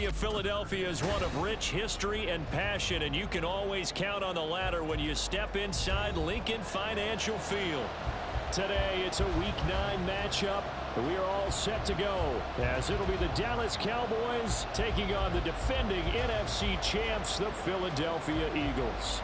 of Philadelphia is one of rich history and passion, and you can always count on the latter when you step inside Lincoln Financial Field. Today, it's a Week 9 matchup. We are all set to go, as it'll be the Dallas Cowboys taking on the defending NFC champs, the Philadelphia Eagles.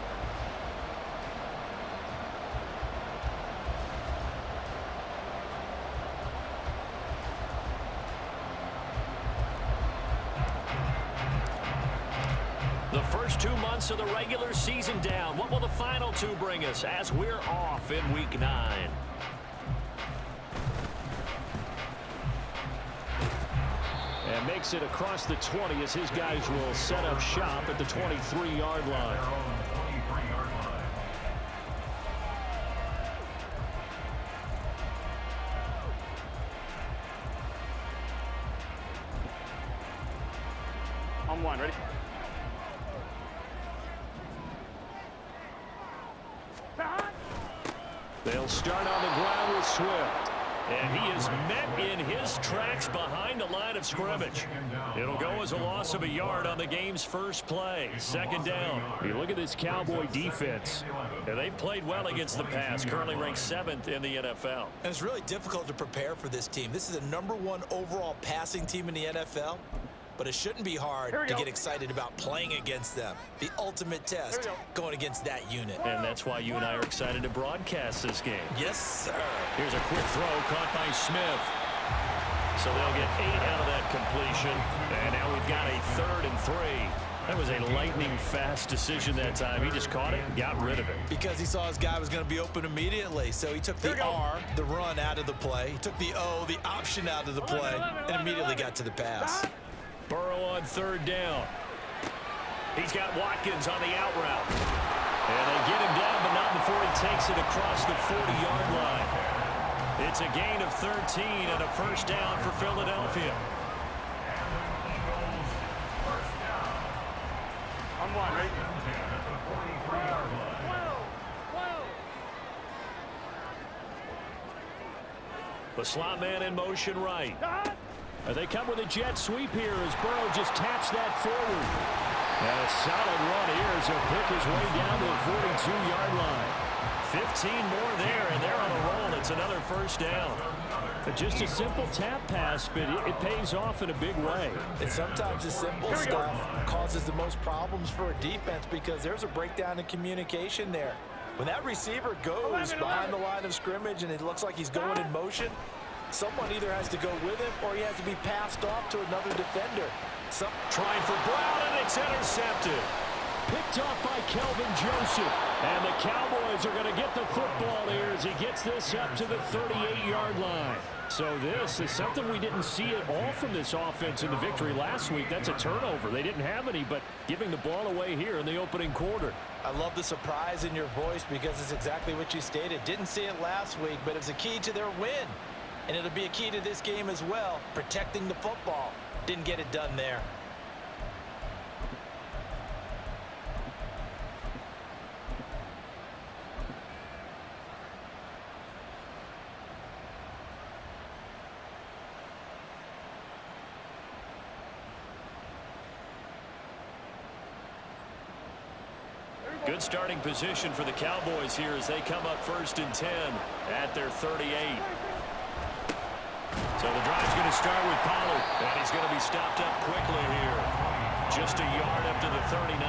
The first 2 months of the regular season down. What will the final 2 bring us as we're off in Week 9? And makes it across the 20 as his guys will set up shop at the 23-yard line. On one, ready? They'll start on the ground with Swift. And he is met in his tracks behind the line of scrimmage. It'll go as a loss of a yard on the game's first play. Second down. You look at this Cowboy defense. And they've played well against the pass. Currently ranked 7th in the NFL. And it's really difficult to prepare for this team. This is the #1 overall passing team in the NFL. But it shouldn't be hard to get excited about playing against them. The ultimate test going against that unit. And that's why you and I are excited to broadcast this game. Yes, sir. Here's a quick throw caught by Smith. So they'll get 8 out of that completion. And now we've got a 3rd and 3. That was a lightning-fast decision that time. He just caught it and got rid of it. Because he saw his guy was going to be open immediately. So he took the R, the run, out of the play. He took the O, the option, out of the play, and immediately got to the pass. Burrow on 3rd down. He's got Watkins on the out route. And they get him down, but not before he takes it across the 40-yard line. It's a gain of 13 and a first down for Philadelphia. On one, ready? The slot man in motion right. They come with a jet sweep here as Burrow just taps that forward. And a solid run here as he'll pick his way down to the 42-yard line. 15 more there, and they're on a roll. It's another first down. Just a simple tap pass, but it pays off in a big way. And sometimes the simple stuff causes the most problems for a defense because there's a breakdown in communication there. When that receiver goes behind the line of scrimmage and it looks like he's going in motion, someone either has to go with him or he has to be passed off to another defender. Trying for Brown, and it's intercepted. Picked off by Kelvin Joseph. And the Cowboys are going to get the football here as he gets this up to the 38-yard line. So this is something we didn't see at all from this offense in the victory last week. That's a turnover. They didn't have any, but giving the ball away here in the opening quarter. I love the surprise in your voice because it's exactly what you stated. Didn't see it last week, but it was a key to their win. And it'll be a key to this game as well, protecting the football. Didn't get it done there. Good starting position for the Cowboys here as they come up 1st and 10 at their 38. So the drive's going to start with Pollard, and he's going to be stopped up quickly here. Just a yard up to the 39.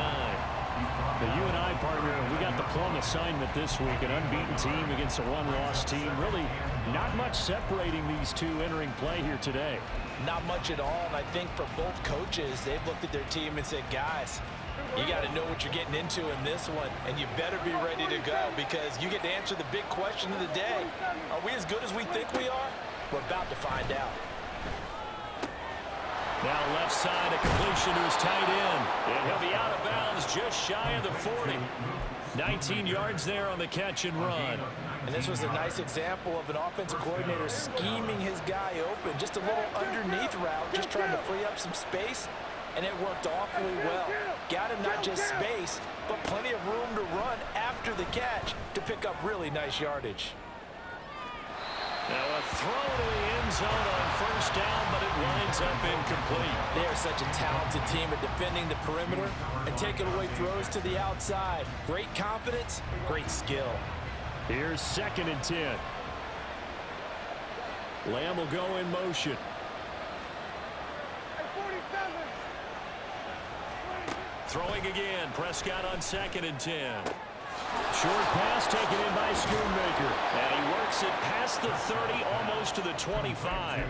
The you and I, partner, we got the plum assignment this week, an unbeaten team against a one-loss team. Really not much separating these two entering play here today. Not much at all, and I think for both coaches, they've looked at their team and said, guys, you got to know what you're getting into in this one, and you better be ready to go because you get to answer the big question of the day. Are we as good as we think we are? We're about to find out. Now left side, a completion to his tight end. And he'll be out of bounds just shy of the 40. 19 yards there on the catch and run. And this was a nice example of an offensive coordinator scheming his guy open. Just a little underneath route, just trying to free up some space. And it worked awfully well. Got him not just space, but plenty of room to run after the catch to pick up really nice yardage. Now a throw to the end zone on first down, but it winds up incomplete. They are such a talented team at defending the perimeter and taking away throws to the outside. Great confidence, great skill. Here's 2nd and 10. Lamb will go in motion. Throwing again. Prescott on 2nd and 10. Short pass taken in by Schoonmaker. And he works it past the 30, almost to the 25.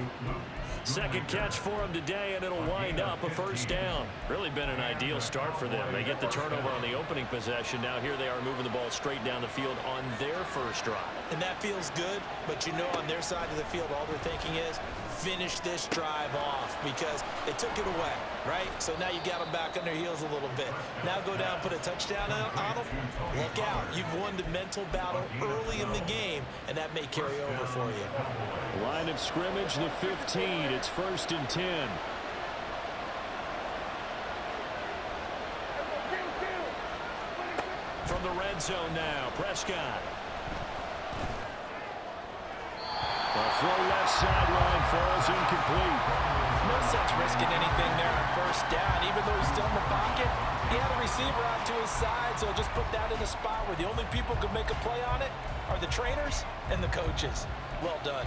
Second catch for him today, and it'll wind up a first down. Really been an ideal start for them. They get the turnover on the opening possession. Now here they are moving the ball straight down the field on their first drive. And that feels good, but you know on their side of the field, all they're thinking is finish this drive off because they took it away, right? So now you got them back on their heels a little bit. Now go down, put a touchdown on them. Look out. You've won the mental battle early in the game, and that may carry over for you. Line of scrimmage, the 15. It's 1st and 10. From the red zone now, Prescott. A throw left sideline falls incomplete. No sense risking anything there on first down. Even though he's still in the pocket, he had a receiver out to his side, so just put that in a spot where the only people who can make a play on it are the trainers and the coaches. Well done.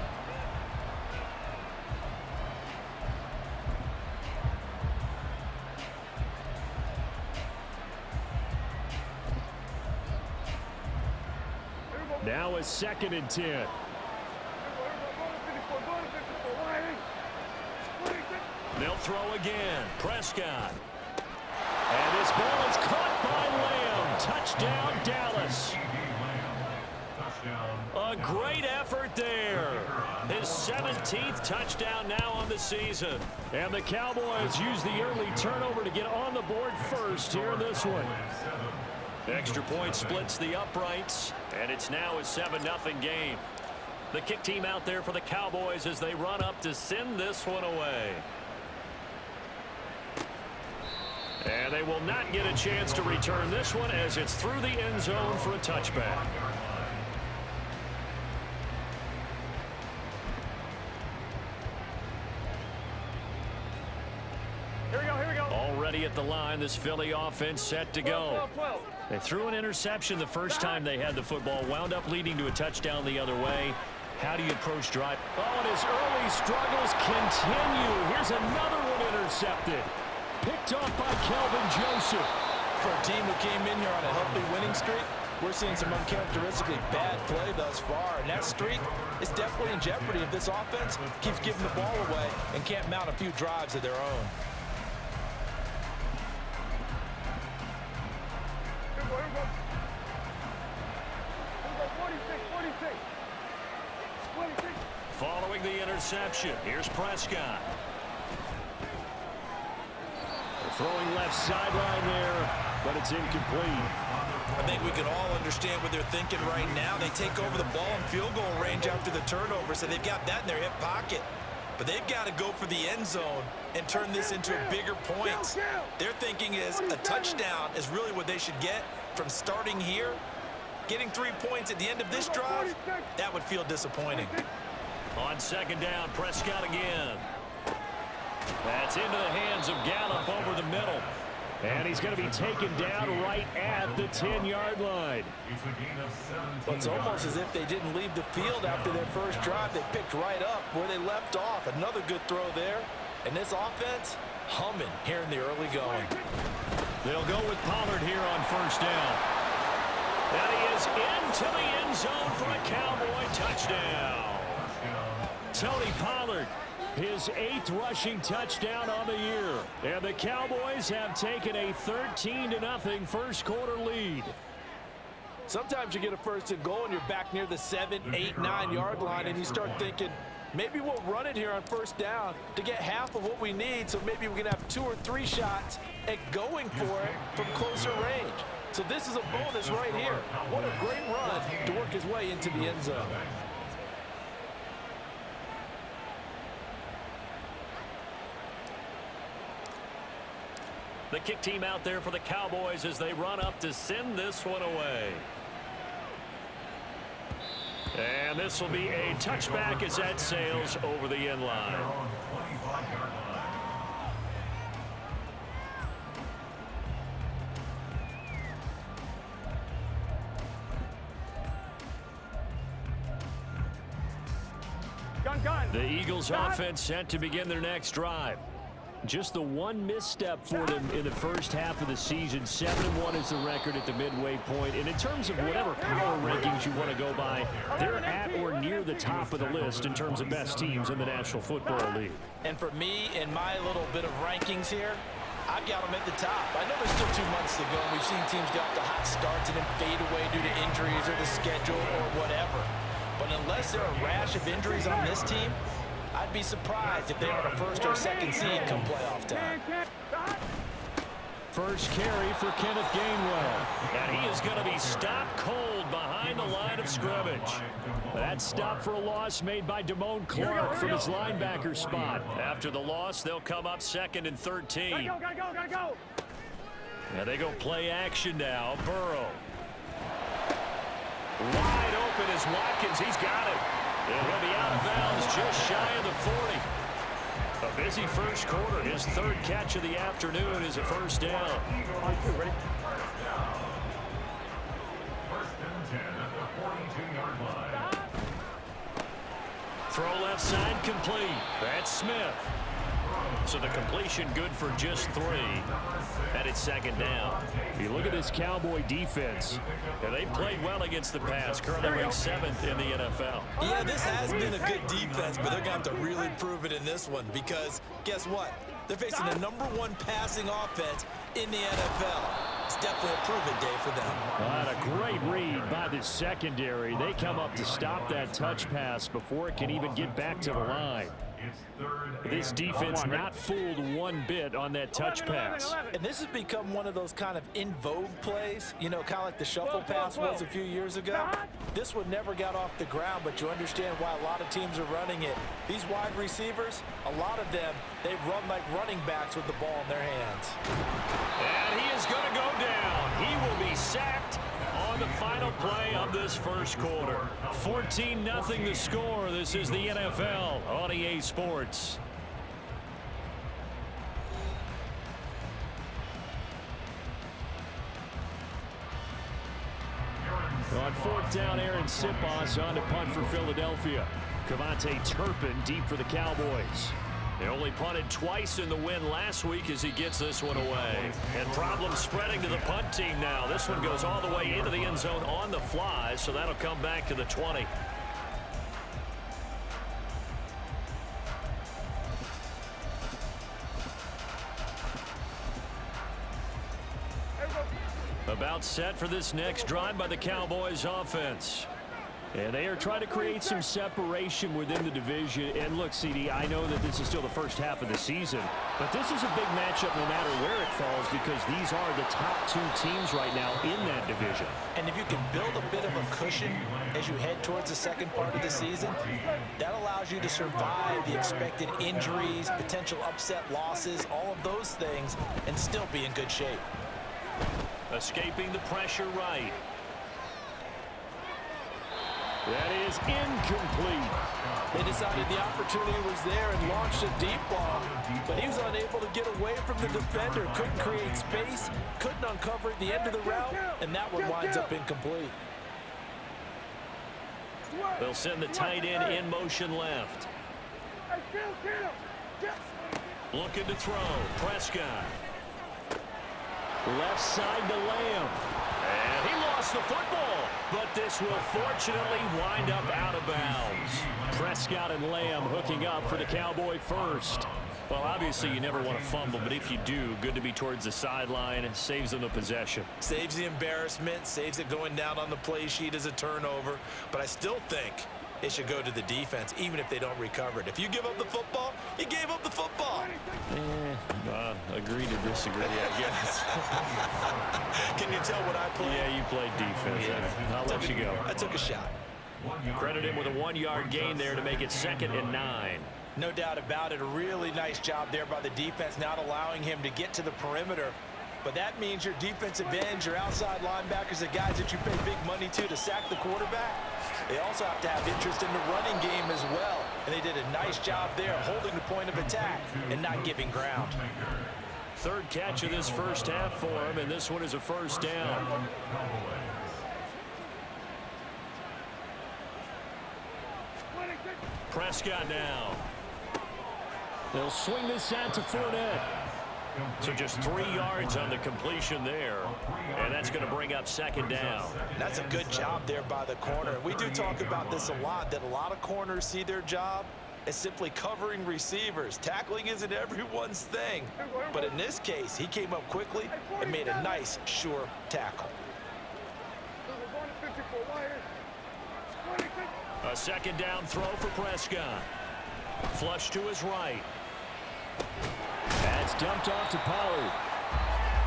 Now it's 2nd and 10. They'll throw again. Prescott. And this ball is caught by Lamb. Touchdown, Dallas. A great effort there. His 17th touchdown now on the season. And the Cowboys use the early turnover to get on the board first here in this one. Extra point splits the uprights, and it's now a 7-0 game. The kick team out there for the Cowboys as they run up to send this one away. And they will not get a chance to return this one as it's through the end zone for a touchback. Here we go. Already at the line, this Philly offense set to go. 12. They threw an interception the first time they had the football, wound up leading to a touchdown the other way. How do you approach drive? Oh, and his early struggles continue. Here's another one intercepted. Picked off by Kelvin Joseph. For a team who came in here on a healthy winning streak, we're seeing some uncharacteristically bad play thus far. And that streak is definitely in jeopardy if this offense keeps giving the ball away and can't mount a few drives of their own. Here we go. 46. Following the interception, here's Prescott. Throwing left sideline there, but it's incomplete. I think we can all understand what they're thinking right now. They take over the ball in field goal range after the turnover, so they've got that in their hip pocket. But they've got to go for the end zone and turn this into bigger points. Their thinking is a touchdown is really what they should get from starting here. Getting 3 points at the end of this drive, that would feel disappointing. On second down, Prescott again. That's into the hands of Gallup over the middle. And he's going to be taken down right at the 10-yard line. Well, it's almost as if they didn't leave the field after their first drive. They picked right up where they left off. Another good throw there. And this offense, humming here in the early going. They'll go with Pollard here on first down. And he is into the end zone for a Cowboy touchdown. Tony Pollard, his 8th rushing touchdown on the year. And the Cowboys have taken a 13-0 first quarter lead. Sometimes you get a first and goal and you're back near the 7, 8, 9-yard line and you start thinking, maybe we'll run it here on first down to get half of what we need, so maybe we can have 2 or 3 shots at going for it from closer range. So this is a bonus right here. What a great run to work his way into the end zone. The kick team out there for the Cowboys as they run up to send this one away. And this will be a touchback as that sails over the end line. Gun. The Eagles offense set to begin their next drive. Just the one misstep for them in the first half of the season. 7-1 is the record at the midway point. And in terms of whatever power rankings you want to go by, they're at or near the top of the list in terms of best teams in the National Football League. And for me, in my little bit of rankings here, I've got them at the top. I know there's still 2 months to go, and we've seen teams get off to hot starts and then fade away due to injuries or the schedule or whatever. But unless there are a rash of injuries on this team, I'd be surprised if they are the first or second seed come playoff time. First carry for Kenneth Gainwell. And he is going to be stopped cold behind the line of scrimmage. That stop for a loss made by Damone Clark from his linebacker spot. After the loss, they'll come up 2nd and 13. Gotta go. Now they go play action now. Burrow. Wide open is Watkins. He's got it. And he'll be out of bounds just shy of the 40. A busy first quarter. His 3rd catch of the afternoon is a first down. Ready? First and 10 at the 42-yard line. Throw left side complete. That's Smith. So the completion good for just 3. And it's 2nd down. You look at this Cowboy defense. And they played well against the pass. Currently ranked 7th in the NFL. Yeah, this has been a good defense, but they're going to have to really prove it in this one because guess what? They're facing the #1 passing offense in the NFL. It's definitely a prove-it day for them. A great read by the secondary. They come up to stop that touch pass before it can even get back to the line. This defense not fooled one bit on that touch pass. And this has become one of those kind of in vogue plays, you know, kind of like the shuffle pass was a few years ago. This one never got off the ground, but you understand why a lot of teams are running it. These wide receivers, a lot of them, they run like running backs with the ball in their hands. And he is going to go down. He will be sacked on the final play of this first quarter. 14-0 the score. This is the NFL on EA Sports. On 4th down, Aaron Sipos on to punt for Philadelphia. Cavante Turpin deep for the Cowboys. They only punted twice in the win last week as he gets this one away. And problems spreading to the punt team now. This one goes all the way into the end zone on the fly, so that'll come back to the 20. About set for this next drive by the Cowboys offense. And they are trying to create some separation within the division. And look, CD, I know that this is still the first half of the season, but this is a big matchup no matter where it falls because these are the top 2 teams right now in that division. And if you can build a bit of a cushion as you head towards the second part of the season, that allows you to survive the expected injuries, potential upset losses, all of those things, and still be in good shape. Escaping the pressure right. That is incomplete. They decided the opportunity was there and launched a deep ball, but he was unable to get away from the defender. Couldn't create space, couldn't uncover at the end of the route, and that one winds up incomplete. They'll send the tight end in motion left. Looking to throw. Prescott. Left side to Lamb. And he lost the football, but this will fortunately wind up out of bounds. Prescott and Lamb hooking up for the Cowboy first. Well, obviously you never want to fumble, but if you do, good to be towards the sideline. It saves them the possession. Saves the embarrassment, saves it going down on the play sheet as a turnover. But I still think it should go to the defense, even if they don't recover it. If you give up the football, you gave up the football. Agree to disagree, I guess. Can you tell what I played? Yeah, you played defense. Yeah. I'll let you go. I took a shot. Credit him with a 1-yard gain there to make it 2nd and 9. No doubt about it. A really nice job there by the defense, not allowing him to get to the perimeter. But that means your defensive ends, your outside linebackers, the guys that you pay big money to sack the quarterback, they also have to have interest in the running game as well. And they did a nice job there holding the point of attack and not giving ground. Third catch of this first half for him, and this one is a first down. Prescott now. They'll swing this out to Fournette. So just 3 yards on the completion there, and that's going to bring up second down. That's a good job there by the corner. We do talk about this a lot, that a lot of corners see their job as simply covering receivers. Tackling isn't everyone's thing, but in this case, he came up quickly and made a nice, sure tackle. A second down throw for Prescott. Flush to his right. That's dumped off to Pollard.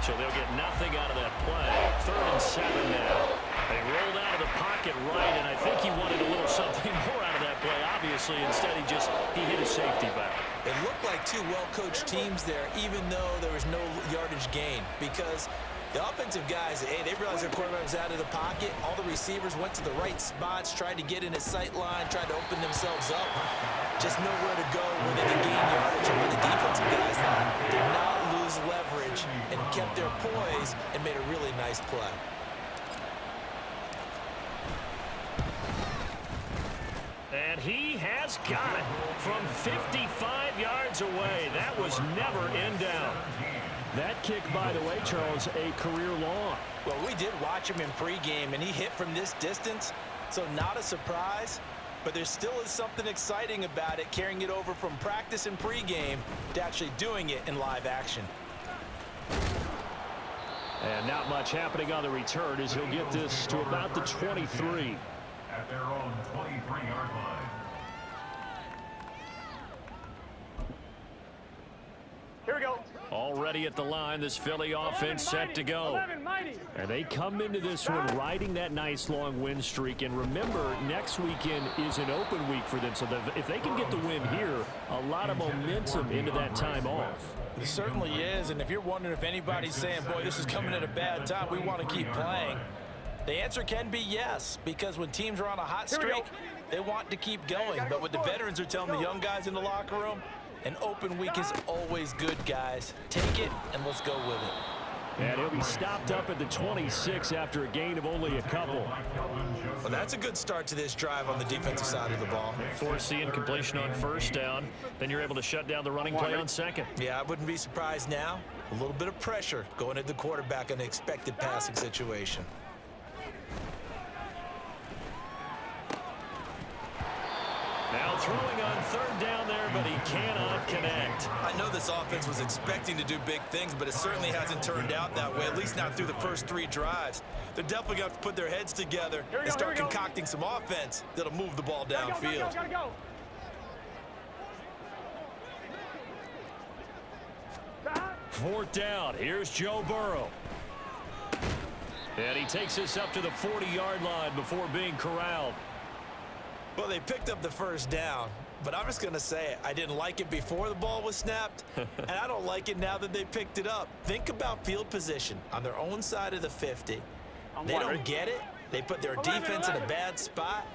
So they'll get nothing out of that play. 3rd and 7 now. They rolled out of the pocket right, and I think he wanted a little something more out of that play, obviously. Instead, he hit a safety valve. It looked like 2 well-coached teams there, even though there was no yardage gain, because the offensive guys, hey, they realized their quarterback was out of the pocket. All the receivers went to the right spots, tried to get in his sight line, tried to open themselves up. Just nowhere to go where they could gain yardage. But the defensive guys did not lose leverage and kept their poise and made a really nice play. And he has got it from 55 yards away. That was never in down. That kick, by the way, Charles, a career long. Well, we did watch him in pregame, and he hit from this distance, so not a surprise. But there still is something exciting about it, carrying it over from practice and pregame to actually doing it in live action. And not much happening on the return as he'll get this to about the 23. At their own 23-yard line. Here we go. Already at the line, this Philly offense set to go. And they come into this one riding that nice long win streak. And remember, next weekend is an open week for them. So if they can get the win here, a lot of momentum into that time off. It certainly is. And if you're wondering if anybody's saying, boy, this is coming at a bad time, we want to keep playing, the answer can be yes, because when teams are on a hot streak, they want to keep going. But what the veterans are telling the young guys in the locker room, an open week is always good, guys. Take it, and let's go with it. And he'll be stopped up at the 26 after a gain of only a couple. Well, that's a good start to this drive on the defensive side of the ball. Force the incompletion on first down. Then you're able to shut down the running play on second. Yeah, I wouldn't be surprised now. A little bit of pressure going at the quarterback in an expected passing situation. Now throwing on third down there, but he cannot connect. I know this offense was expecting to do big things, but it certainly hasn't turned out that way, at least not through the first 3 drives. They're definitely going to have to put their heads together and start concocting some offense that'll move the ball downfield. Gotta go. 4th down. Here's Joe Burrow. And he takes us up to the 40-yard line before being corralled. Well, they picked up the first down, but I'm just going to say it. I didn't like it before the ball was snapped, and I don't like it now that they picked it up. Think about field position on their own side of the 50. They don't get it. They put their defense in a bad spot,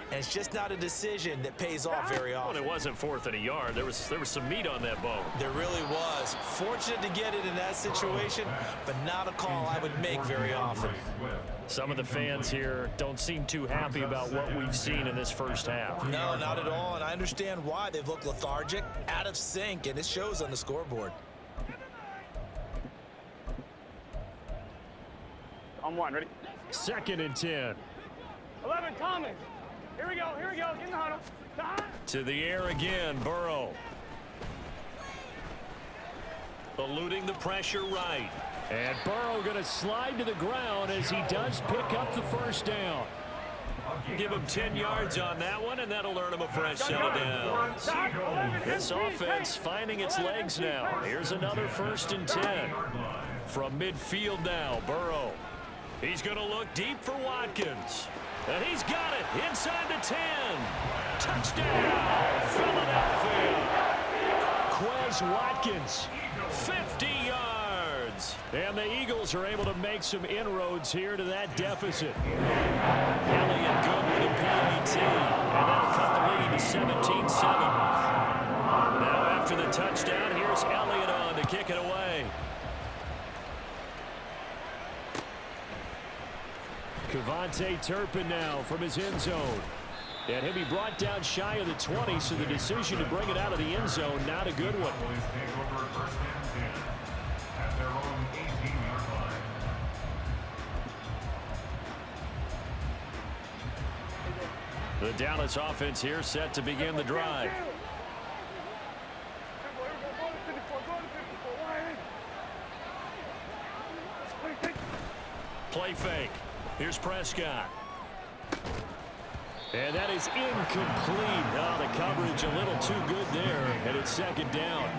and it's just not a decision that pays off very often. Well, it wasn't 4th and a yard. There was some meat on that bone. There really was. Fortunate to get it in that situation, but not a call I would make very often. Some of the fans here don't seem too happy about what we've seen in this first half. No, not at all, and I understand why. They've looked lethargic, out of sync, and it shows on the scoreboard. On 1, ready? 2nd and 10. 11, Thomas. Here we go. Get in the huddle. To the air again, Burrow. Eluding the pressure right. And Burrow going to slide to the ground as he does pick up the first down. Give him 10 yards on that one, and that'll earn him a fresh set of downs. This offense finding its legs now. Here's another 1st and 10. From midfield now, Burrow. He's going to look deep for Watkins. And he's got it inside the 10. Touchdown, Philadelphia. Quez Watkins, 50 yards. And the Eagles are able to make some inroads here to that deficit. Elliott good with a PAT. And that'll cut the lead to 17-7. Now after the touchdown, here's Elliott on to kick it away. Kevontae Turpin now from his end zone. And he'll be brought down shy of the 20, so the decision to bring it out of the end zone, not a good one. The Dallas offense here set to begin the drive. Play fake. Here's Prescott. And that is incomplete. Oh, the coverage a little too good there, and it's second down.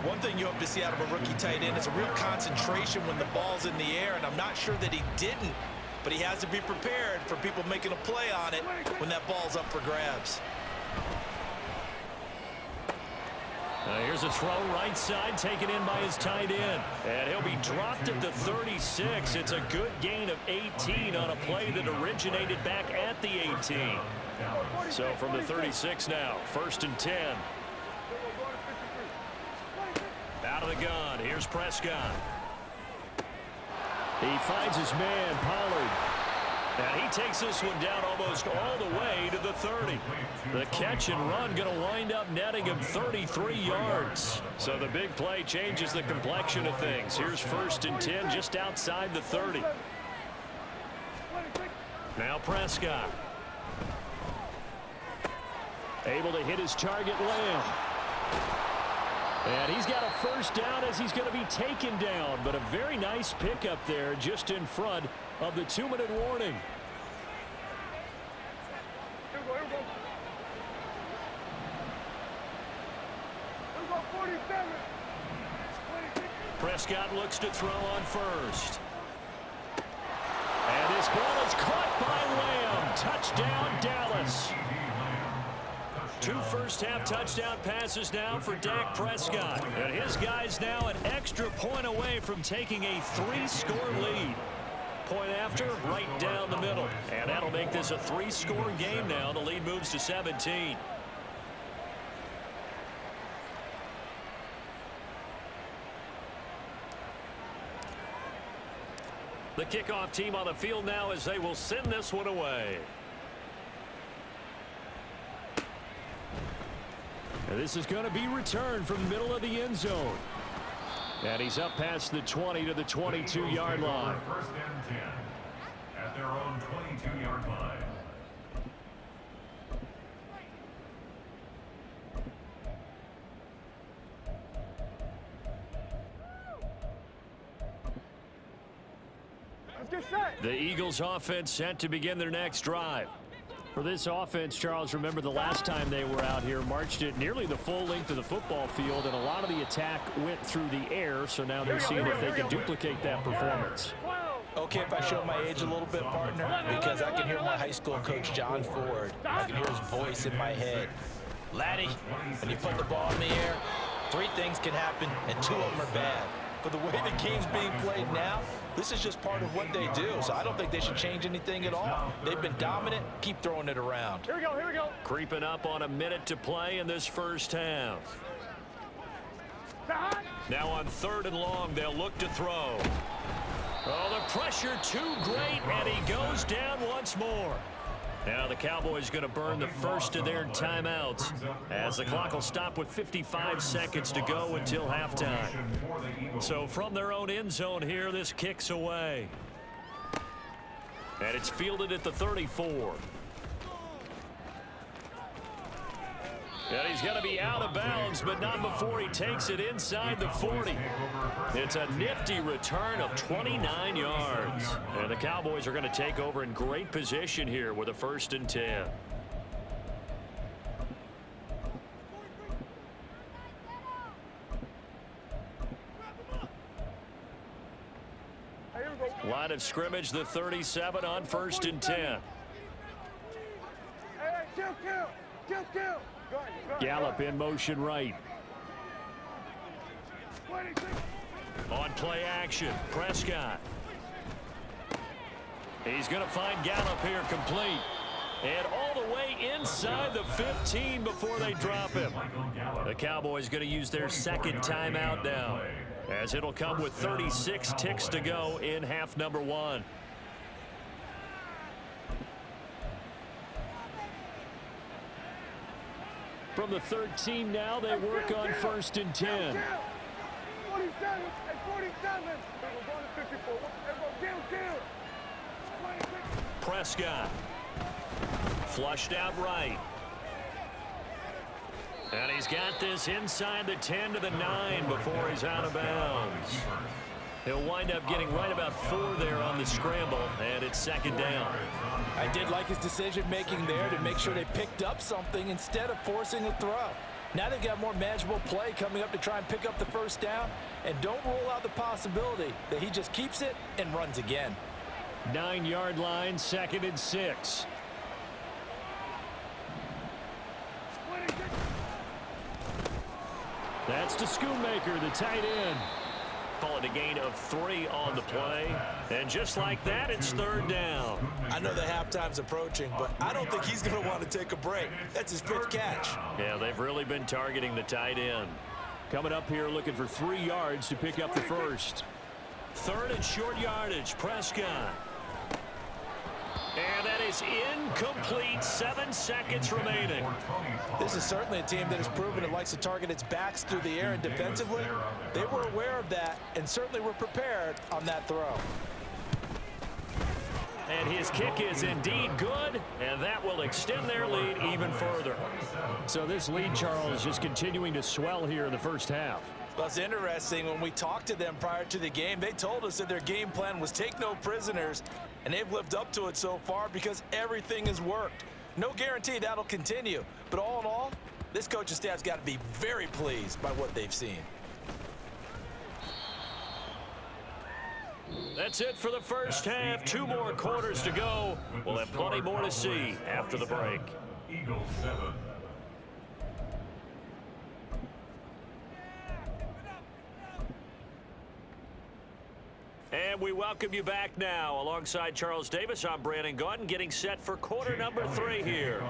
One thing you hope to see out of a rookie tight end is a real concentration when the ball's in the air, and I'm not sure that he didn't, but he has to be prepared for people making a play on it when that ball's up for grabs. Here's a throw right side taken in by his tight end. And he'll be dropped at the 36. It's a good gain of 18 on a play that originated back at the 18. So from the 36 now, 1st and 10. Out of the gun, here's Prescott. He finds his man, Pollard. And he takes this one down almost all the way to the 30. The catch and run going to wind up netting him 33 yards. So the big play changes the complexion of things. Here's 1st and 10 just outside the 30. Now Prescott. Able to hit his target, Lamb. And he's got a 1st down as he's going to be taken down. But a very nice pickup there just in front of the 2-minute warning. Prescott looks to throw on 1st. And this ball is caught by Lamb. Touchdown, Dallas. 2 first-half touchdown passes now for Dak Prescott. And his guys now an extra point away from taking a 3-score lead. Point after, right down the middle. And that'll make this a 3-score game now. The lead moves to 17. The kickoff team on the field now as they will send this one away. And this is going to be returned from the middle of the end zone. And he's up past the 20 to the 22-yard line. 1st and 10 at their own 22-yard line. The Eagles offense set to begin their next drive. For this offense, Charles, remember the last time they were out here, marched it nearly the full length of the football field, and a lot of the attack went through the air, so now they're seeing if they can duplicate that performance. Okay, if I show my age a little bit, partner, because I can hear my high school coach, John Ford. I can hear his voice in my head. Laddie, when you put the ball in the air, 3 things can happen, and 2 of them are bad. But the way the game's being played now, this is just part of what they do, so I don't think they should change anything at all. They've been dominant. Keep throwing it around. Here we go, here we go. Creeping up on a minute to play in this first half. Now on 3rd and long, they'll look to throw. Oh, the pressure too great, and he goes down once more. Now the Cowboys going to burn the first of their timeouts as the clock will stop with 55 seconds to go until halftime. So from their own end zone here, this kicks away. And it's fielded at the 34. And he's going to be out of bounds, but not before he takes it inside the 40. It's a nifty return of 29 yards. And the Cowboys are going to take over in great position here with a 1st and 10. Line of scrimmage, the 37 on 1st and 10. Gallup in motion right. On play action. action. Prescott. He's going to find Gallup here complete. And all the way inside the 15 before they drop him. The Cowboys going to use their second timeout now, as it'll come with 36 ticks to go in half number 1. From the 13 now, they work on 1st and 10. 47 and 47. We're going to 54. Prescott. Flushed out right. And he's got this inside the 10 to the 9 before he's out of bounds. He'll wind up getting right about 4 there on the scramble, and it's 2nd down. I did like his decision-making there to make sure they picked up something instead of forcing a throw. Now they've got more manageable play coming up to try and pick up the 1st down, and don't rule out the possibility that he just keeps it and runs again. 9-yard line, 2nd and 6. That's to Schoonmaker, the tight end. Call it a gain of 3 on the play. And just like that, it's 3rd down. I know the halftime's approaching, but I don't think he's going to want to take a break. That's his 5th catch. Yeah, they've really been targeting the tight end. Coming up here looking for 3 yards to pick up the 1st. 3rd and short yardage, Prescott. And that is incomplete. 7 seconds remaining. This is certainly a team that has proven it likes to target its backs through the air and defensively. They were aware of that and certainly were prepared on that throw. And his kick is indeed good, and that will extend their lead even further. So this lead, Charles, is just continuing to swell here in the 1st half. Well, it's interesting. When we talked to them prior to the game, they told us that their game plan was take no prisoners, and they've lived up to it so far because everything has worked. No guarantee that'll continue, but all in all, this coaching staff's got to be very pleased by what they've seen. That's it for the 1st half. 2 more quarters to go. We'll have plenty more to see after the break. Eagles 7. And we welcome you back now. Alongside Charles Davis, I'm Brandon Gaudin, getting set for quarter number 3 here.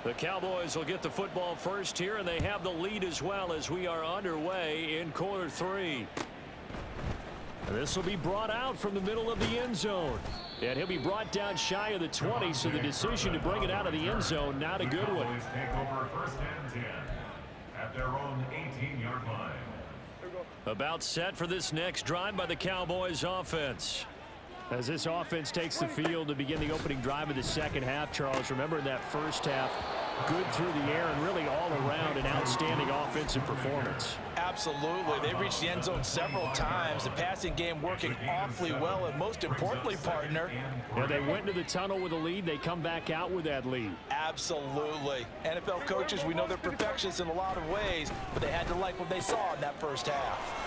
The Cowboys will get the football first here, and they have the lead as well as we are underway in quarter 3. And this will be brought out from the middle of the end zone. And he'll be brought down shy of the 20, so the decision to bring it out of the end zone, not a good one. Take over 1st and 10 at their own 18-yard line. About set for this next drive by the Cowboys offense. As this offense takes the field to begin the opening drive of the 2nd half, Charles, remember in that 1st half, good through the air and really all around an outstanding offensive performance. Absolutely. They reached the end zone several times. The passing game working awfully well, and most importantly, partner. Yeah, they went into the tunnel with a lead. They come back out with that lead. Absolutely. NFL coaches, we know they're perfectionists in a lot of ways, but they had to like what they saw in that 1st half.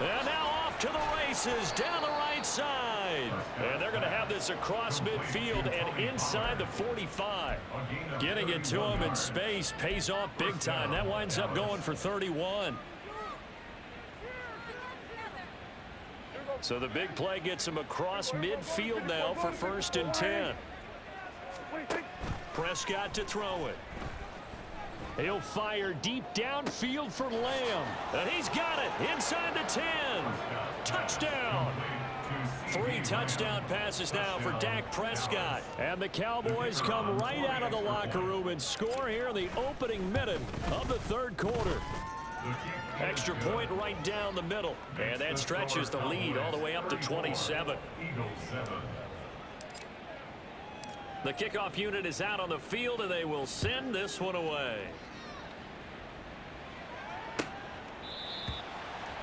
And now off to the races down the right side. And they're going to have this across midfield and inside the 45. Getting it to him in space pays off big time. That winds up going for 31. So the big play gets him across midfield now for 1st and 10. Prescott to throw it. He'll fire deep downfield for Lamb. And he's got it inside the 10. Touchdown. 3 touchdown passes now for Dak Prescott. And the Cowboys come right out of the locker room and score here in the opening minute of the 3rd quarter. Extra point right down the middle. And that stretches the lead all the way up to 27. The kickoff unit is out on the field, and they will send this one away.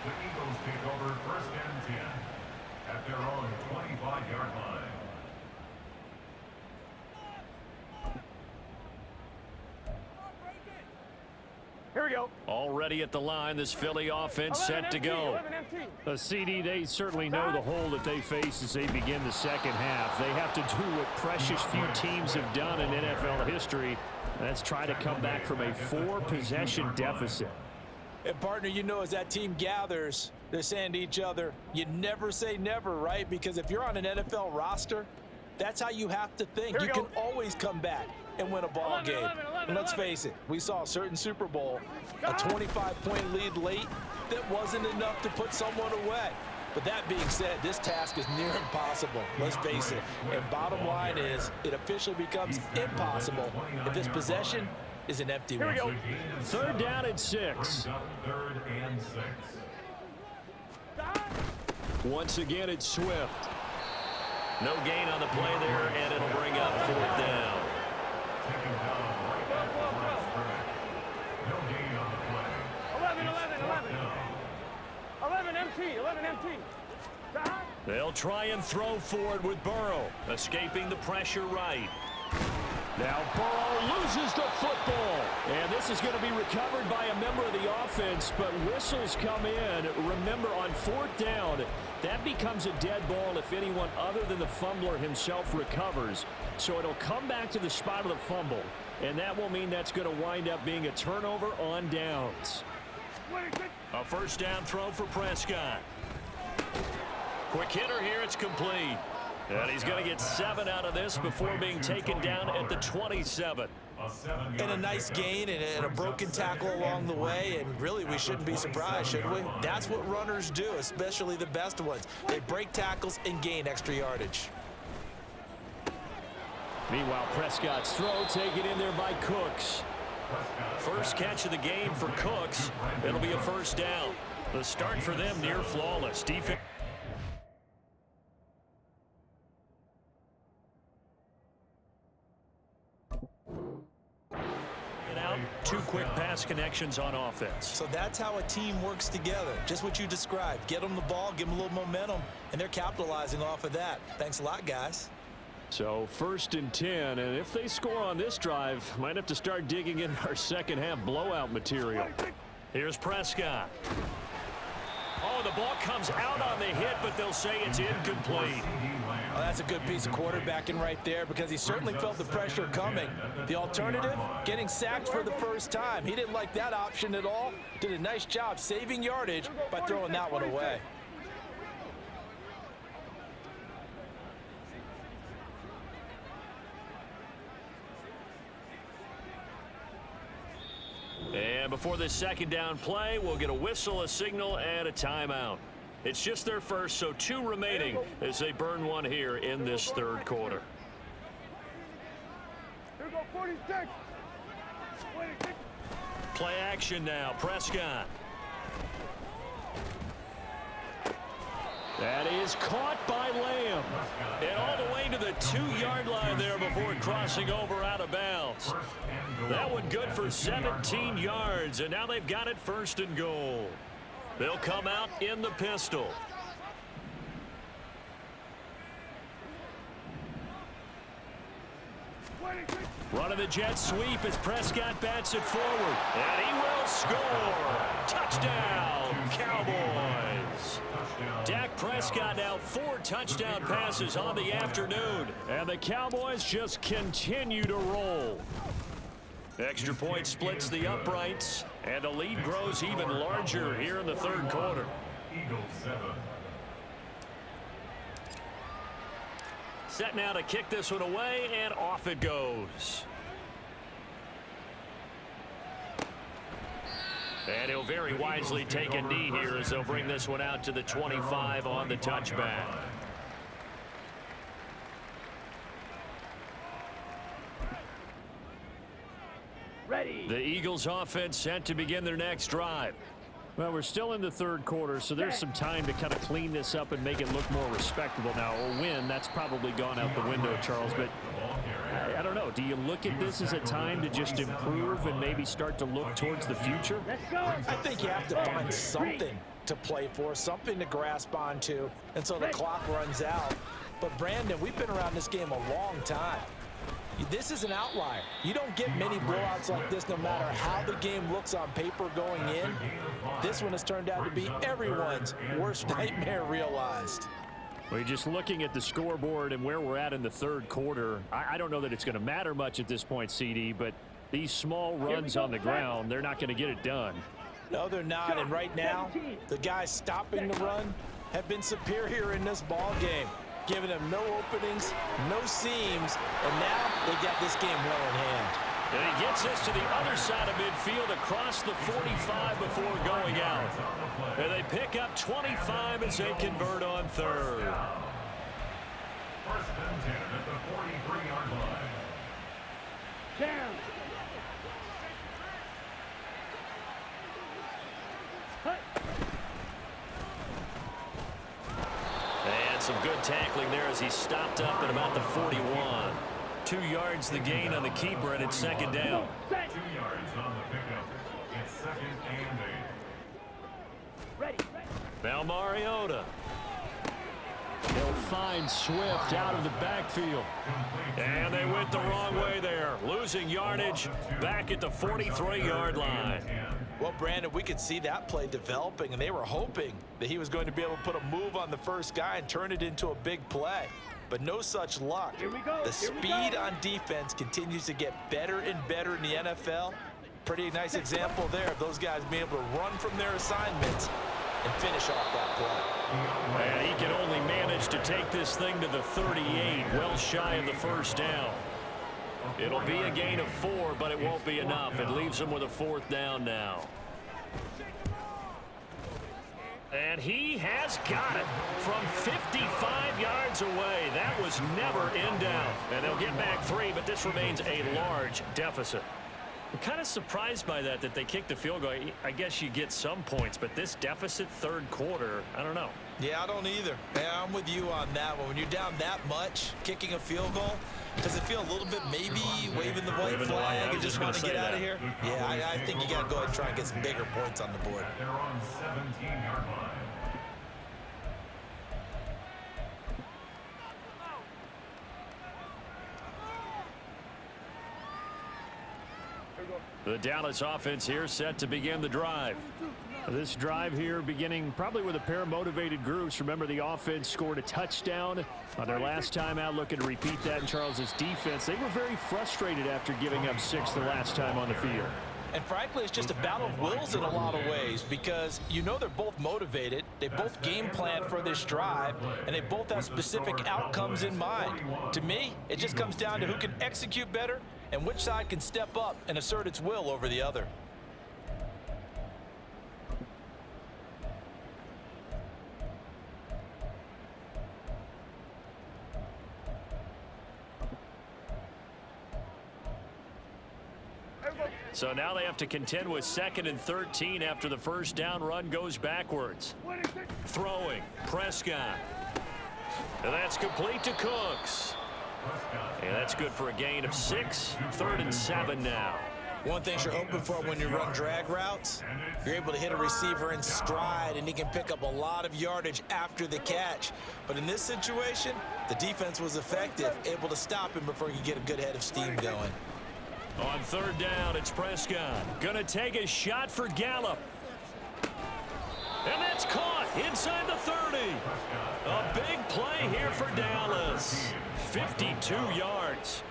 The Eagles take over 1st and 10 at their own 25-yard line. Here we go. Already at the line, this Philly offense set to go. The CD, they certainly know the hole that they face as they begin the 2nd half. They have to do what precious few teams have done in NFL history. That's try to come back from a 4-possession deficit. And partner, you know, as that team gathers, they're saying to each other, you never say never, right? Because if you're on an NFL roster, that's how you have to think. You can always come back and win a ball game. And let's face it, we saw a certain Super Bowl, a 25-point lead late that wasn't enough to put someone away. But that being said, this task is near impossible. Let's face it. And bottom line is, it officially becomes impossible if this possession is an empty one. Third down and 6. Third and 6. Once again, it's Swift. No gain on the play there, and it'll bring up 4th down. Taking down right at the line of scrimmage. No gain on the play. 11 MT, 11 MT. They'll try and throw for it with Burrow, escaping the pressure right. Now Burrow loses the football, and this is going to be recovered by a member of the offense, but whistles come in. Remember, on 4th down, that becomes a dead ball if anyone other than the fumbler himself recovers. So it'll come back to the spot of the fumble, and that will mean that's going to wind up being a turnover on downs. A first down throw for Prescott. Quick hitter here, it's complete. And he's going to get 7 out of this before being taken down at the 27. And a nice gain and a broken tackle along the way, and really we shouldn't be surprised, should we? That's what runners do, especially the best ones. They break tackles and gain extra yardage. Meanwhile, Prescott's throw taken in there by Cooks. First catch of the game for Cooks. It'll be a first down. The start for them near flawless. Defense. Two quick pass connections on offense. So that's how a team works together. Just what you described. Get them the ball, give them a little momentum, and they're capitalizing off of that. Thanks a lot, guys. So 1st and 10, and if they score on this drive, might have to start digging in our second half blowout material. Here's Prescott. Oh, the ball comes out on the hit, but they'll say it's incomplete. Oh, that's a good piece of quarterbacking right there, because he certainly felt the pressure coming. The alternative, getting sacked for the first time. He didn't like that option at all. Did a nice job saving yardage by throwing that one away. And before this second down play, we'll get a whistle, a signal, and a timeout. It's just their first, so 2 remaining as they burn one here in this third quarter. Here we go, 46. Play action now, Prescott. That is caught by Lamb. And all the way to the 2-yard line there before crossing over out of bounds. That one good for 17 yards, and now they've got it 1st and goal. They'll come out in the pistol. Running the jet sweep as Prescott bats it forward. And he will score. Touchdown, Cowboys. Dak Prescott now 4 touchdown passes on the afternoon. And the Cowboys just continue to roll. Extra point splits the uprights, and the lead grows even larger here in the third quarter. Eagles 7. Set now to kick this one away, and off it goes. And he'll very wisely take a knee here as they'll bring this one out to the 25 on the touchback. Ready. The Eagles offense set to begin their next drive. Well, we're still in the third quarter, so there's some time to kind of clean this up and make it look more respectable. Now, a win, that's probably gone out the window, Charles, but I don't know. Do you look at this as a time to just improve and maybe start to look towards the future? Let's go. I think you have to find something to play for, something to grasp onto until the clock runs out. But, Brandon, we've been around this game a long time. This is an outlier. You don't get many blowouts like this no matter how the game looks on paper going in. This one has turned out to be everyone's worst nightmare realized. Well, just looking at the scoreboard and where we're at in the third quarter, I don't know that it's going to matter much at this point, CD, but these small runs on the ground, they're not going to get it done. No, they're not. And right now, the guys stopping the run have been superior in this ball game, giving them no openings, no seams, and now they got this game well in hand. And he gets this to the other side of midfield across the 45 before going out. And they pick up 25 as they convert on third. First and 10 at the 43-yard line. Jam. And some good tackling there as he stopped up at about the 41. 2 yards the gain on the keeper, and it's second down. 2 yards on the pickup. It's second and 8. Ready. Now Mariota. He'll find Swift out of the backfield. And they went the wrong way there. Losing yardage back at the 43-yard line. Well, Brandon, we could see that play developing, and they were hoping that he was going to be able to put a move on the first guy and turn it into a big play. But no such luck. The speed on defense continues to get better and better in the NFL. Pretty nice example there of those guys being able to run from their assignments and finish off that play. And he can only manage to take this thing to the 38, well shy of the first down. It'll be a gain of 4, but it won't be enough. It leaves him with a 4th down now. And he has got it from 55 yards away. That was never in doubt. And they'll get back 3, but this remains a large deficit. I'm kind of surprised by that they kicked the field goal. I guess you get some points, but this deficit third quarter, I don't know. Yeah, I don't either. Yeah, I'm with you on that one. When you're down that much, kicking a field goal, does it feel a little bit maybe waving the white flag and just want to get out of here? Yeah, I think you got to go ahead and try and get some bigger points on the board. They're on 17-yard line. The Dallas offense here set to begin the drive. This drive here beginning probably with a pair of motivated groups. Remember, the offense scored a touchdown on their last time out. Looking to repeat that in Charles's defense. They were very frustrated after giving up 6 the last time on the field. And frankly, it's just a battle of wills in a lot of ways because you know they're both motivated. They both game plan for this drive, and they both have specific outcomes in mind. To me, it just comes down to who can execute better and which side can step up and assert its will over the other. So now they have to contend with 2nd and 13 after the first down run goes backwards. Throwing, Prescott. And that's complete to Cooks. And that's good for a gain of 6. 3rd and 7 now. One thing you're hoping for when you run drag routes, you're able to hit a receiver in stride and he can pick up a lot of yardage after the catch. But in this situation, the defense was effective, able to stop him before he could get a good head of steam going. On 3rd down, it's Prescott. Gonna take a shot for Gallup. And that's caught inside the 30. A big play here for Dallas. 52 yards.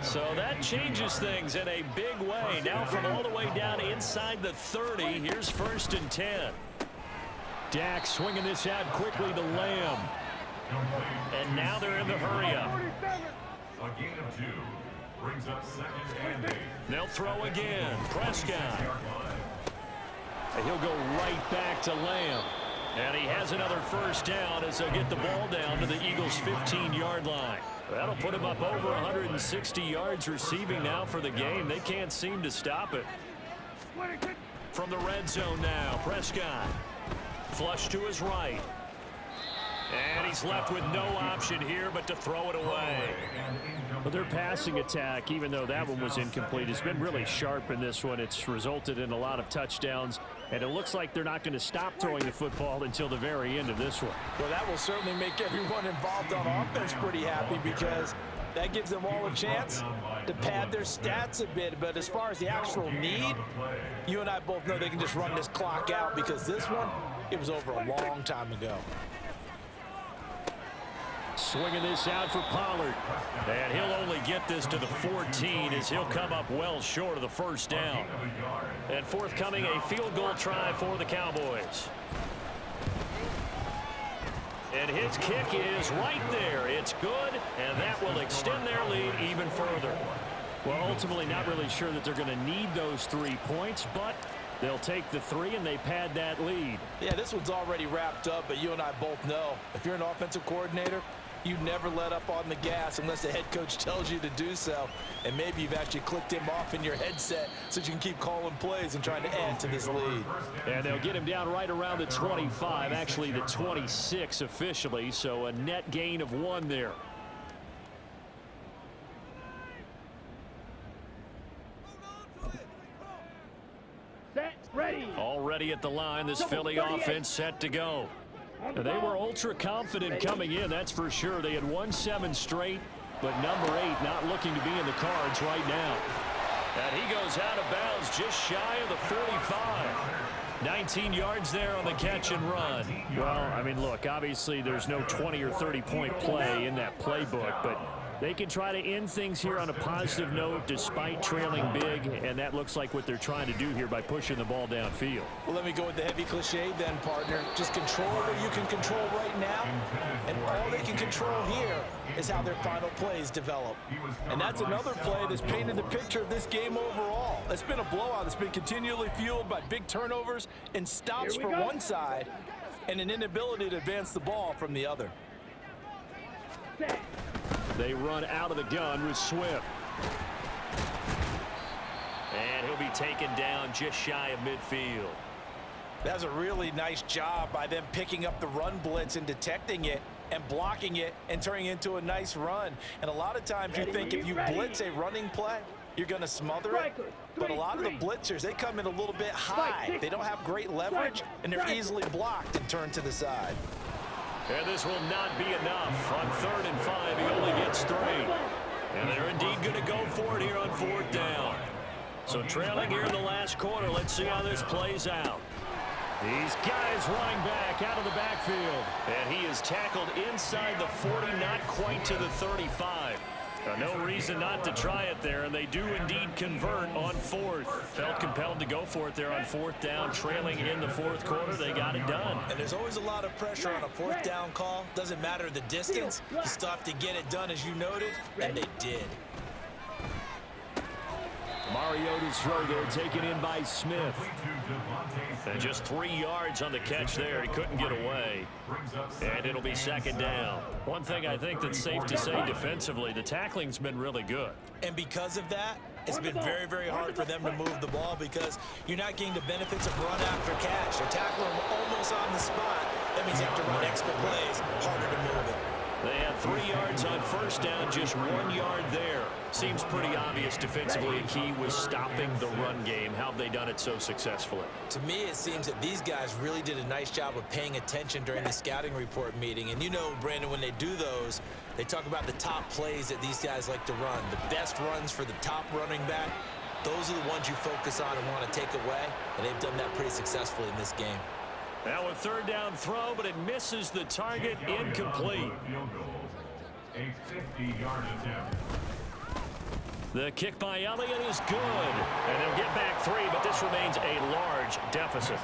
So that changes things in a big way. Now from all the way down inside the 30, here's 1st and 10. Dak swinging this out quickly to Lamb. And now they're in the hurry-up. A gain of 2. Brings up 2nd and 8. They'll throw again. Prescott. And he'll go right back to Lamb. And he has another first down as they'll get the ball down to the Eagles' 15-yard line. That'll put him up over 160 yards receiving now for the game. They can't seem to stop it. From the red zone now, Prescott. Flush to his right. And he's left with no option here but to throw it away. But their passing attack, even though that one was incomplete, has been really sharp in this one. It's resulted in a lot of touchdowns, and it looks like they're not going to stop throwing the football until the very end of this one. Well, that will certainly make everyone involved on offense pretty happy because that gives them all a chance to pad their stats a bit. But as far as the actual need, you and I both know they can just run this clock out because this one, it was over a long time ago. swinging this out for Pollard. And he'll only get this to the 14 as he'll come up well short of the first down. And forthcoming, a field goal try for the Cowboys. And his kick is right there. It's good, and that will extend their lead even further. Well, ultimately not really sure that they're going to need those 3 points, but they'll take the 3 and they pad that lead. Yeah, this one's already wrapped up, but you and I both know if you're an offensive coordinator, you never let up on the gas unless the head coach tells you to do so. And maybe you've actually clicked him off in your headset so you can keep calling plays and trying to add to this lead. And they'll get him down right around the 25, actually the 26 officially, so a net gain of 1 there. Set, ready. Already at the line, this Philly offense set to go. And they were ultra confident coming in, that's for sure. They had won 7 straight, but number 8 not looking to be in the cards right now. And he goes out of bounds just shy of the 45. 19 yards there on the catch and run. Well, I mean, look, obviously there's no 20 or 30-point play in that playbook, but they can try to end things here on a positive note despite trailing big, and that looks like what they're trying to do here by pushing the ball downfield. Well, let me go with the heavy cliche then, partner. Just control what you can control right now, and all they can control here is how their final plays develop. And that's another play that's painted the picture of this game overall. It's been a blowout. It's been continually fueled by big turnovers and stops for one side and an inability to advance the ball from the other. They run out of the gun with Swift. And he'll be taken down just shy of midfield. That's a really nice job by them picking up the run blitz and detecting it and blocking it and turning it into a nice run. And a lot of times you think if you blitz a running play, you're going to smother it. But a lot of the blitzers, they come in a little bit high. They don't have great leverage, and they're easily blocked and turned to the side. And this will not be enough. On 3rd and 5, he only gets 3. And they're indeed going to go for it here on 4th down. So trailing here in the last quarter, let's see how this plays out. These guys running back out of the backfield. And he is tackled inside the 40, not quite to the 35. No reason not to try it there, and they do indeed convert on 4th. Felt compelled to go for it there on 4th down, trailing in the 4th quarter. They got it done. And there's always a lot of pressure on a 4th down call. Doesn't matter the distance. You still have to get it done, as you noted, and they did. Mariota's throw there taken in by Smith. And just 3 yards on the catch there. He couldn't get away. And it'll be 2nd down. One thing I think that's safe to say defensively, the tackling's been really good. And because of that, it's been very, very hard for them to move the ball because you're not getting the benefits of run after catch. They're tackling almost on the spot. That means you have to run extra plays, harder to move it. They had 3 yards on 1st down, just 1 yard there. Seems pretty obvious defensively a key was stopping the run game. How have they done it so successfully? To me, it seems that these guys really did a nice job of paying attention during the scouting report meeting. And you know, Brandon, when they do those, they talk about the top plays that these guys like to run. The best runs for the top running back, those are the ones you focus on and want to take away. And they've done that pretty successfully in this game. Now a 3rd down throw, but it misses the target, incomplete. A 50-yard attempt. The kick by Elliott is good. And they'll get back 3, but this remains a large deficit.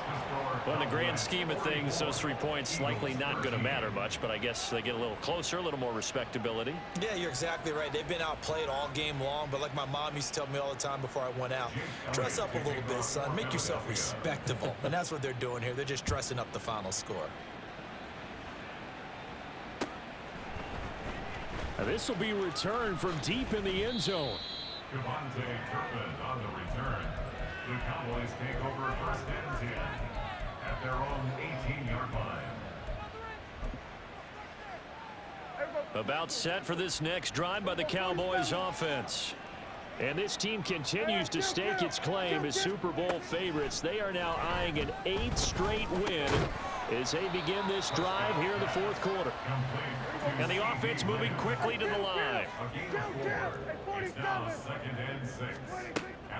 Well, in the grand scheme of things, those 3 points likely not going to matter much, but I guess they get a little closer, a little more respectability. Yeah, you're exactly right. They've been outplayed all game long, but like my mom used to tell me all the time before I went out, dress up a little bit, son. Make yourself respectable. And that's what they're doing here. They're just dressing up the final score. Now this will be returned from deep in the end zone. Devontae Turpin on the return. The Cowboys take over 1st and 10 at their own 18-yard line. About set for this next drive by the Cowboys offense. And this team continues to stake its claim as Super Bowl favorites. They are now eyeing an 8th straight win as they begin this drive here in the 4th quarter. And the offense moving quickly to the line. It's now 2nd and 6.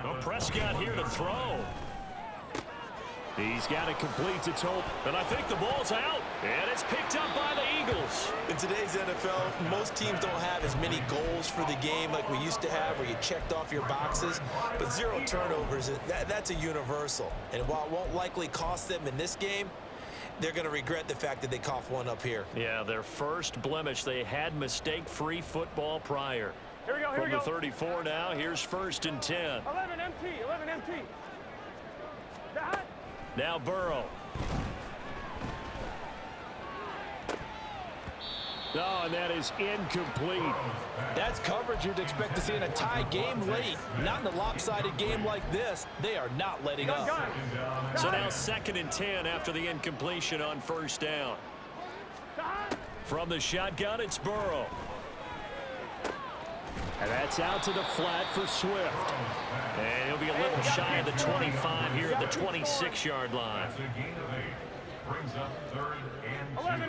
Well, Prescott here to throw. He's got it complete to Tope. And I think the ball's out. And it's picked up by the Eagles. In today's NFL, most teams don't have as many goals for the game like we used to have where you checked off your boxes. But 0 turnovers, that's a universal. And while it won't likely cost them in this game, they're going to regret the fact that they coughed one up here. Yeah, their first blemish. They had mistake-free football prior. Here we go, here we go. From the 34 now, here's 1st and 10. 11 MT, 11 MT. That. Now Burrow. Oh, and that is incomplete. That's coverage you'd expect to see in a tie game late. Not in a lopsided game like this. They are not letting up. So now 2nd and 10 after the incompletion on 1st down. From the shotgun, it's Burrow. And that's out to the flat for Swift. And he'll be a little shy of the 25 here at the 26-yard line.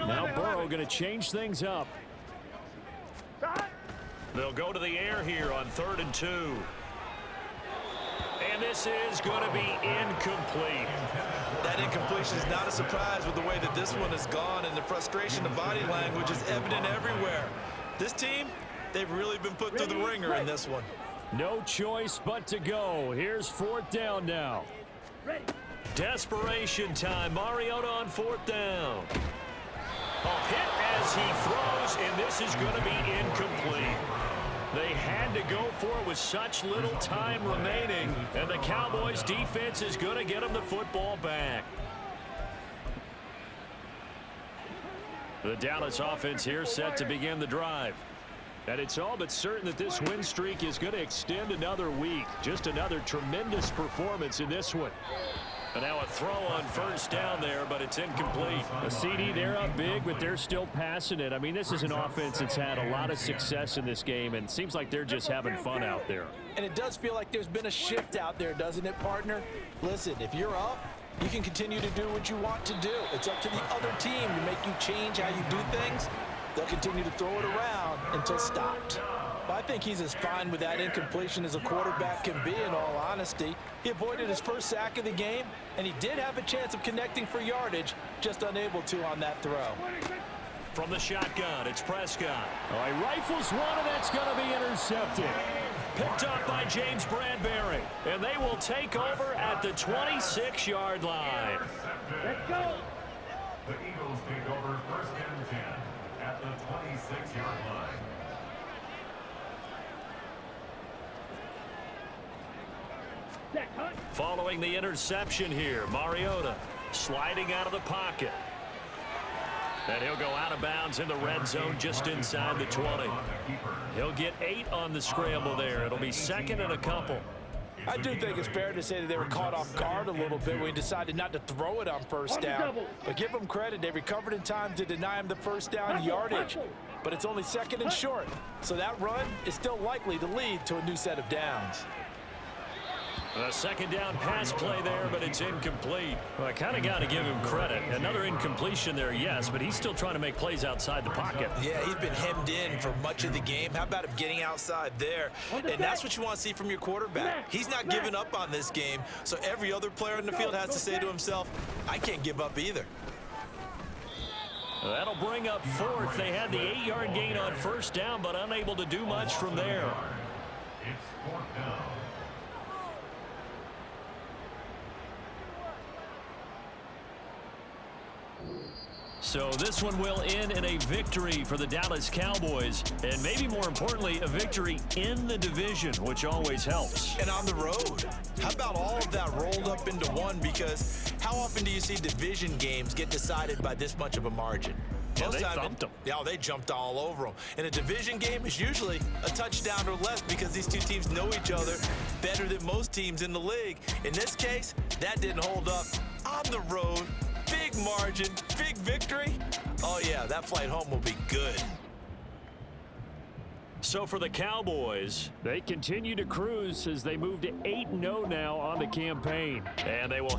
Now Burrow going to change things up. They'll go to the air here on 3rd and 2. And this is going to be incomplete. That incompletion is not a surprise with the way that this one has gone, and the frustration of body language is evident everywhere. This team, they've really been put through the ringer in this one. No choice but to go. Here's 4th down now. Desperation time. Mariota on 4th down. A hit as he throws, and this is going to be incomplete. They had to go for it with such little time remaining, and the Cowboys defense is going to get them the football back. The Dallas offense here set to begin the drive. And it's all but certain that this win streak is going to extend another week. Just another tremendous performance in this one. And now a throw on 1st down there, but it's incomplete. A CD, they're up big, but they're still passing it. I mean, this is an offense that's had a lot of success in this game, and it seems like they're just having fun out there. And it does feel like there's been a shift out there, doesn't it, partner? Listen, if you're up, you can continue to do what you want to do. It's up to the other team to make you change how you do things. They'll continue to throw it around until stopped. Well, I think he's as fine with that incompletion as a quarterback can be, in all honesty. He avoided his first sack of the game, and he did have a chance of connecting for yardage, just unable to on that throw. From the shotgun, it's Prescott. Oh, he rifles one, and that's going to be intercepted. Picked up by James Bradbury, and they will take over at the 26-yard line. Let's go. The Eagles take over 1st and 10 at the 26-yard line. Following the interception here, Mariota sliding out of the pocket. And he'll go out of bounds in the red zone just inside the 20. He'll get 8 on the scramble there. It'll be 2nd and a couple. I do think it's fair to say that they were caught off guard a little bit when he decided not to throw it on 1st down. But give them credit, they recovered in time to deny him the 1st down yardage. But it's only 2nd and short, so that run is still likely to lead to a new set of downs. A 2nd down pass play there, but it's incomplete. Well, I kind of got to give him credit. Another incompletion there, yes, but he's still trying to make plays outside the pocket. Yeah, he's been hemmed in for much of the game. How about him getting outside there? And that's what you want to see from your quarterback. He's not giving up on this game, so every other player in the field has to say to himself, I can't give up either. That'll bring up 4th. They had the 8-yard gain on 1st down, but unable to do much from there. It's 4th down. So this one will end in a victory for the Dallas Cowboys, and maybe more importantly, a victory in the division, which always helps. And on the road. How about all of that rolled up into one? Because how often do you see division games get decided by this much of a margin? Yeah, they thumped them. Yeah, they jumped all over them. And a division game is usually a touchdown or less because these two teams know each other better than most teams in the league. In this case, that didn't hold up. On the road, big margin, big victory. Oh, yeah, that flight home will be good. So for the Cowboys, they continue to cruise as they move to 8-0 now on the campaign. And they will